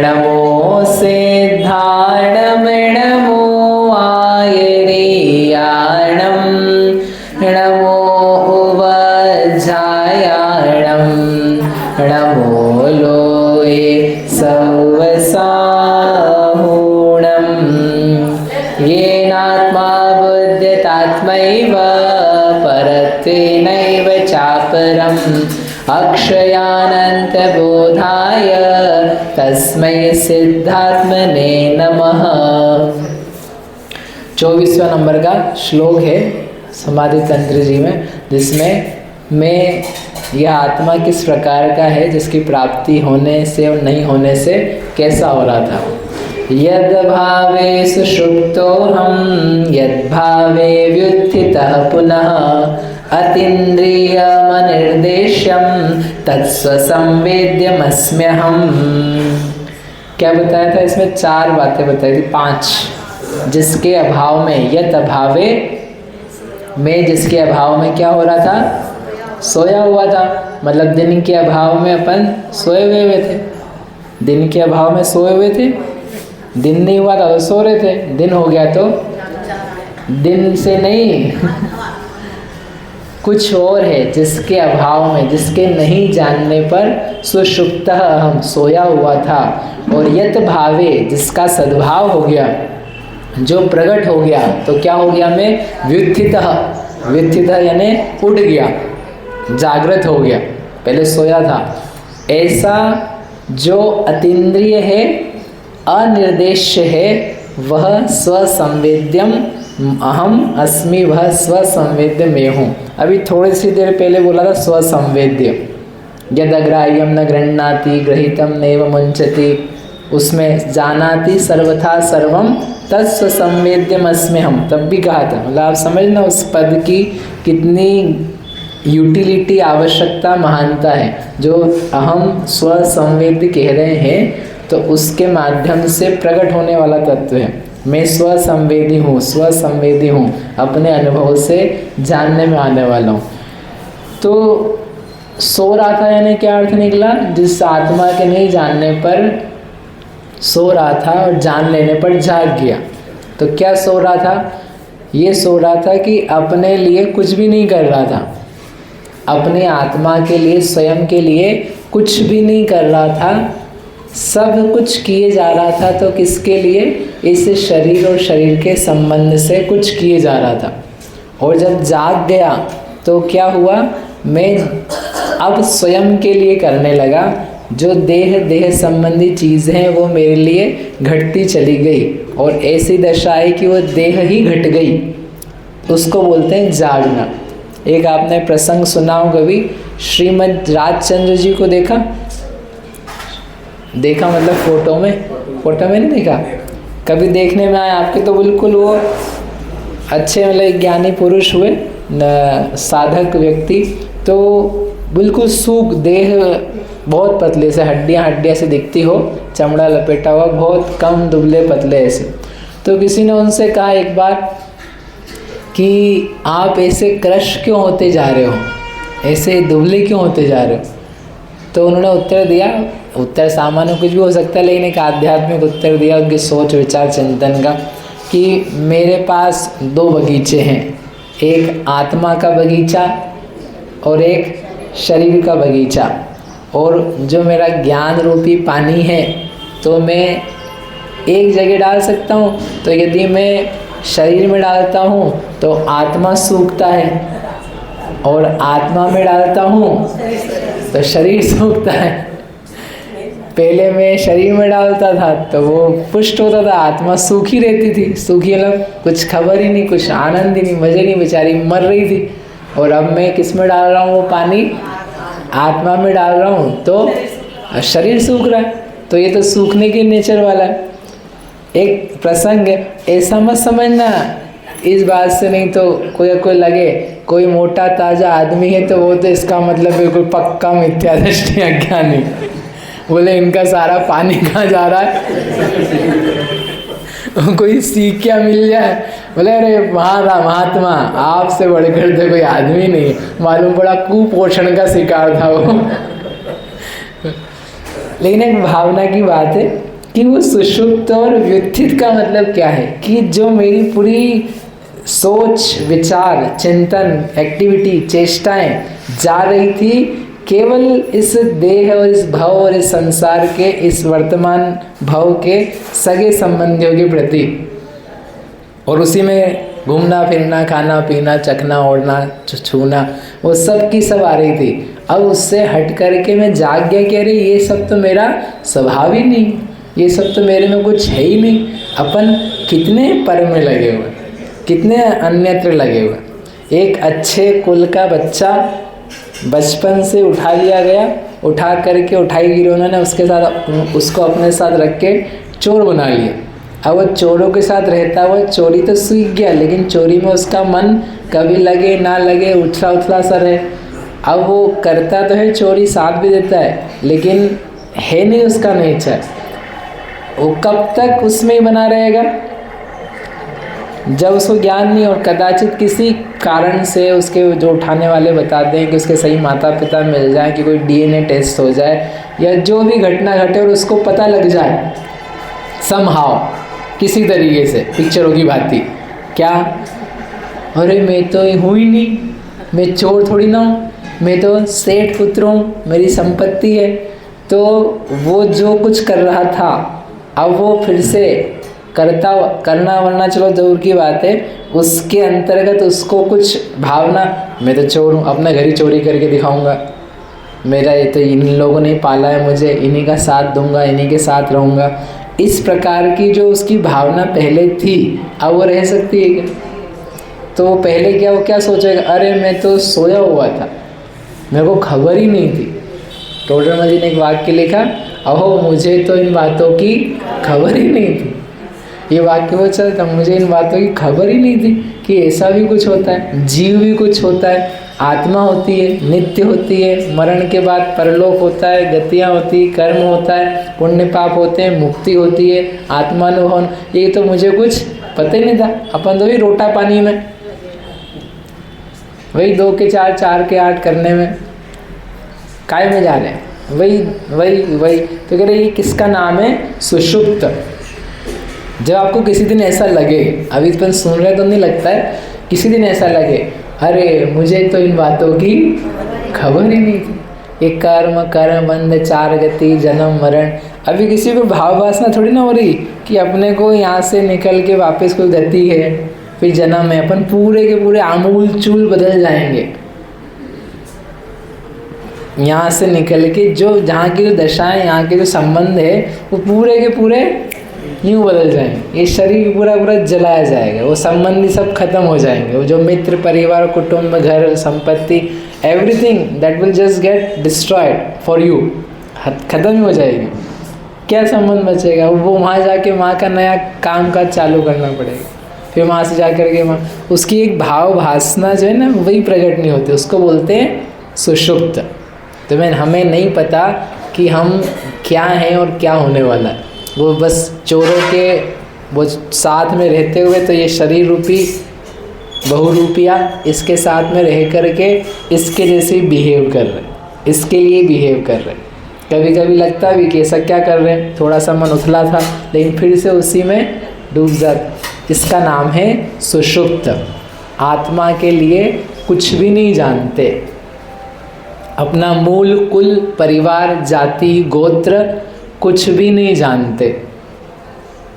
नमो सिद्धाणं नमो आयर्याणं नमो उवज्झायाणं नमो लोये सवसाहूणं येनात्मा बुध्यतात्मैव परत्वेनैव चापरम् अक्षयानन्तबोधाय तस्मै सिद्धात्मने नमः। 24वां नंबर का श्लोक है समाधि तंत्र जी में, जिसमें मैं यह आत्मा किस प्रकार का है, जिसकी प्राप्ति होने से और नहीं होने से कैसा हो रहा था। यद भावे सुषुप्तोऽहं यद भावे व्युत्थितः पुनः अतीन्द्रियमनिर्देश्यं तत्स्वसंवेद्यमस्म्यहम्। क्या बताया था इसमें? 4 बातें बताई थी, 5। जिसके अभाव में, यत अभावे में, जिसके अभाव में क्या हो रहा था? सोया हुआ था। मतलब दिन के अभाव में अपन सोए हुए थे, दिन के अभाव में सोए हुए थे। दिन नहीं हुआ था तो सो रहे थे, दिन हो गया तो दिन से नहीं कुछ और है। जिसके अभाव में, जिसके नहीं जानने पर सुषुप्तः हम सोया हुआ था। और यत भावे, जिसका सद्भाव हो गया, जो प्रकट हो गया, तो क्या हो गया? मैं व्युत्थितः, व्युत्थितः यानी उठ गया, जागृत हो गया, पहले सोया था। ऐसा जो अतीन्द्रिय है, अनिर्देश्य है, वह स्वसंवेद्यम अहम अस्मि, वह स्वसंवेद्य में हूँ। अभी थोड़ी सी देर पहले बोला था स्वसंवेद्य। यदग्राह्यम न गृह्णाति गृहीतम नैव मुञ्चति, उसमें जानाति सर्वथा सर्वम तत्स्वसंवेद्यम अस्म्यहम्, तब भी कहा था। मतलब आप समझना उस पद की कितनी यूटिलिटी, आवश्यकता, महानता है। जो अहम स्वसंवेद्य कह रहे हैं तो उसके माध्यम से प्रकट होने वाला तत्व है। मैं स्वसंवेदी हूँ, स्वसंवेदी हूँ, अपने अनुभव से जानने में आने वाला हूँ। तो सो रहा था यानी क्या अर्थ निकला? जिस आत्मा के नहीं जानने पर सो रहा था और जान लेने पर जाग गया। तो क्या सो रहा था? ये सो रहा था कि अपने लिए कुछ भी नहीं कर रहा था, अपने आत्मा के लिए, स्वयं के लिए कुछ भी नहीं कर रहा था, सब कुछ किए जा रहा था। तो किसके लिए? इस शरीर और शरीर के संबंध से कुछ किए जा रहा था। और जब जाग गया तो क्या हुआ? मैं अब स्वयं के लिए करने लगा। जो देह संबंधी चीज़ हैं वो मेरे लिए घटती चली गई, और ऐसी दशा है कि वो देह ही घट गई। उसको बोलते हैं जागना। एक आपने प्रसंग सुना हो कभी, श्रीमद् राजचंद्र जी को देखा मतलब फोटो में नहीं देखा, कभी देखने में आया आपके? तो बिल्कुल वो अच्छे मतलब ज्ञानी पुरुष हुए न, साधक व्यक्ति, तो बिल्कुल सूख, देह बहुत पतले से, हड्डियाँ से दिखती हो, चमड़ा लपेटा हुआ, बहुत कम, दुबले पतले ऐसे। तो किसी ने उनसे कहा एक बार कि आप ऐसे क्रश क्यों होते जा रहे हो, ऐसे दुबले क्यों होते जा रहे हो? तो उन्होंने उत्तर दिया, उत्तर सामान्य कुछ भी हो सकता है, लेकिन एक आध्यात्मिक उत्तर दिया उनकी सोच विचार चिंतन का, कि मेरे पास 2 बगीचे हैं, एक आत्मा का बगीचा और एक शरीर का बगीचा। और जो मेरा ज्ञान रूपी पानी है तो मैं एक जगह डाल सकता हूँ। तो यदि मैं शरीर में डालता हूँ तो आत्मा सूखता है, और आत्मा में डालता हूँ तो शरीर सूखता है। पहले मैं शरीर में डालता था तो वो पुष्ट होता था, आत्मा सूखी रहती थी, सूखी मतलब कुछ खबर ही नहीं, कुछ आनंद ही नहीं, मज़े नहीं, बेचारी मर रही थी। और अब मैं किस में डाल रहा हूँ? वो पानी आत्मा में डाल रहा हूँ तो शरीर सूख रहा है। तो ये तो सूखने के नेचर वाला है। एक प्रसंग है, ऐसा मत समझना इस बात से, नहीं तो कोई लगे कोई मोटा ताज़ा आदमी है तो वो तो इसका मतलब बिल्कुल पक्का मिथ्या दृष्टि अज्ञानी, बोले इनका सारा पानी कहाँ जा रहा है। कोई सीख क्या मिल जाए, बोले अरे महात्मा आपसे बढ़कर तो कोई आदमी नहीं, मालूम पड़ा कुपोषण का शिकार था वो। लेकिन एक भावना की बात है कि वो सुषुप्त और व्युत्थित का मतलब क्या है कि जो मेरी पूरी सोच, विचार, चिंतन, एक्टिविटी, चेष्टाएं जा रही थी केवल इस देह और इस भव और इस संसार के, इस वर्तमान भव के सगे संबंधियों के प्रति, और उसी में घूमना फिरना, खाना पीना, चखना ओढ़ना, छूना, वो सब की सब आ रही थी। अब उससे हट करके मैं जाग गया कि अरे ये सब तो मेरा स्वभाव ही नहीं, ये सब तो मेरे में कुछ है ही नहीं। अपन कितने पर में लगे हुए, कितने अन्यत्र लगे हुए। एक अच्छे कुल का बच्चा बचपन से उठा लिया गया, उठा करके उठाईगिरी उन्होंने उसके साथ, उसको अपने साथ रख के चोर बना लिया। अब वो चोरों के साथ रहता हुआ चोरी तो सीख गया, लेकिन चोरी में उसका मन कभी लगे ना लगे, उछला उछला सा रहे। अब वो करता तो है चोरी, साथ भी देता है, लेकिन है नहीं उसका नेचर। वो कब तक उसमें ही बना रहेगा जब उसको ज्ञान नहीं, और कदाचित किसी कारण से उसके जो उठाने वाले बता दें कि उसके सही माता पिता मिल जाए, कि कोई डीएनए टेस्ट हो जाए, या जो भी घटना घटे और उसको पता लग जाए समहाउ, किसी तरीके से, पिक्चरों की भांति, क्या अरे मैं तो हूँ ही नहीं, मैं चोर थोड़ी ना हूँ, मैं तो सेठ पुत्र हूँ, मेरी संपत्ति है। तो वो जो कुछ कर रहा था अब वो फिर से करना वरना चलो दूर की बात है, उसके अंतर्गत उसको कुछ भावना, मैं तो चोर हूँ, अपने घर ही चोरी करके दिखाऊंगा, मेरा ये तो इन लोगों ने पाला है मुझे, इन्हीं का साथ दूंगा, इन्हीं के साथ रहूँगा। इस प्रकार की जो उसकी भावना पहले थी अब वो रह सकती है क्या? तो वो पहले क्या, वो क्या सोचेगा, अरे मैं तो सोया हुआ था, मेरे को खबर ही नहीं थी। टोडरमल जी ने एक वाक्य लिखा, अहो मुझे तो इन बातों की खबर ही नहीं थी। ये वाक्य वो चलता, मुझे इन बातों की खबर ही नहीं थी कि ऐसा भी कुछ होता है, जीव भी कुछ होता है, आत्मा होती है, नित्य होती है, मरण के बाद परलोक होता है, गतियाँ होती, कर्म होता है, पुण्य पाप होते हैं, मुक्ति होती है, आत्मानुभव। ये तो मुझे कुछ पता ही नहीं था। अपन तो भी रोटा पानी में, वही 2 के 4, 4 के 8 करने में काय में जा रहे हैं, वही। तो कह रहे ये किसका नाम है? सुषुप्त। जब आपको किसी दिन ऐसा लगे, अभी अपन सुन रहे तो नहीं लगता है, किसी दिन ऐसा लगे अरे मुझे तो इन बातों की खबर ही नहीं थी, ये कर्म बंध 4 गति जन्म मरण। अभी किसी को भाव वासना थोड़ी ना हो रही कि अपने को यहाँ से निकल के वापस कोई गति है, फिर जन्म है, अपन पूरे के पूरे आमूल चूल बदल जाएंगे। यहाँ से निकल के जो जहाँ की जो दशाएं, यहाँ के जो संबंध है वो पूरे के पूरे यूँ बदल जाएंगे। ये शरीर पूरा जलाया जाएगा, वो संबंधी सब खत्म हो जाएंगे, वो जो मित्र, परिवार, कुटुंब, घर, संपत्ति, everything that will just get destroyed for you, खत्म ही हो जाएगी। क्या संबंध बचेगा? वो वहाँ जाके वहाँ का नया काम काज चालू करना पड़ेगा, फिर वहाँ से जा कर के वहाँ उसकी एक भाव भासना जो है ना वही प्रकट नहीं होती, उसको बोलते हैं सुषुप्त। तो हमें नहीं पता कि हम क्या हैं और क्या होने वाला है। वो बस चोरों के वो साथ में रहते हुए तो ये शरीर रूपी बहुरूपिया इसके साथ में रह कर के इसके जैसे बिहेव कर रहे, इसके लिए बिहेव कर रहे। कभी कभी लगता भी कि ऐसा क्या कर रहे हैं, थोड़ा सा मन उथला था, लेकिन फिर से उसी में डूब जाता। इसका नाम है सुषुप्त। आत्मा के लिए कुछ भी नहीं जानते, अपना मूल, कुल, परिवार, जाति, गोत्र कुछ भी नहीं जानते।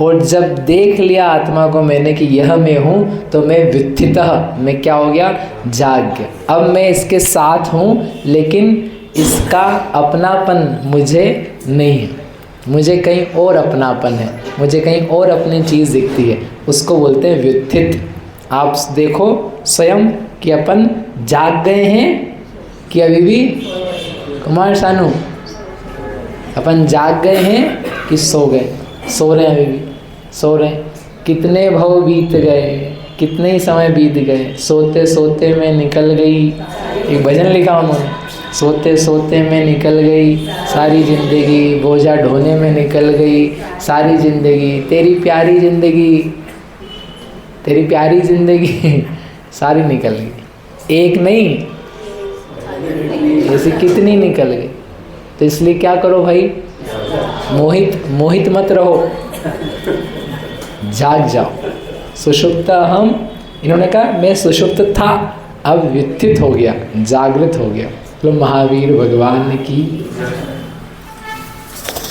और जब देख लिया आत्मा को मैंने कि यह मैं हूँ, तो मैं व्युत्थितः, मैं क्या हो गया? जाग गया। अब मैं इसके साथ हूँ, लेकिन इसका अपनापन मुझे नहीं है, मुझे कहीं और अपनापन है, मुझे कहीं और अपनी चीज़ दिखती है, उसको बोलते हैं व्युत्थित। आप देखो स्वयं कि अपन जाग गए हैं कि अभी भी? कुमार सानू, अपन जाग गए हैं कि सो गए? सो रहे हैं, अभी भी सो रहे हैं। कितने भव बीत गए, कितने ही समय बीत गए, सोते सोते में निकल गई। एक भजन लिखा उन्होंने, सोते सोते में निकल गई सारी ज़िंदगी, बोझा ढोने में निकल गई सारी ज़िंदगी, तेरी प्यारी ज़िंदगी, तेरी प्यारी ज़िंदगी सारी निकल गई, एक नहीं ऐसी कितनी निकल गई। तो इसलिए क्या करो भाई, मोहित मत रहो, जाग जाओ। सुषुप्त अहम, इन्होंने कहा मैं सुषुप्त था, अब व्युत्थित हो गया, जागृत हो गया। तो महावीर भगवान की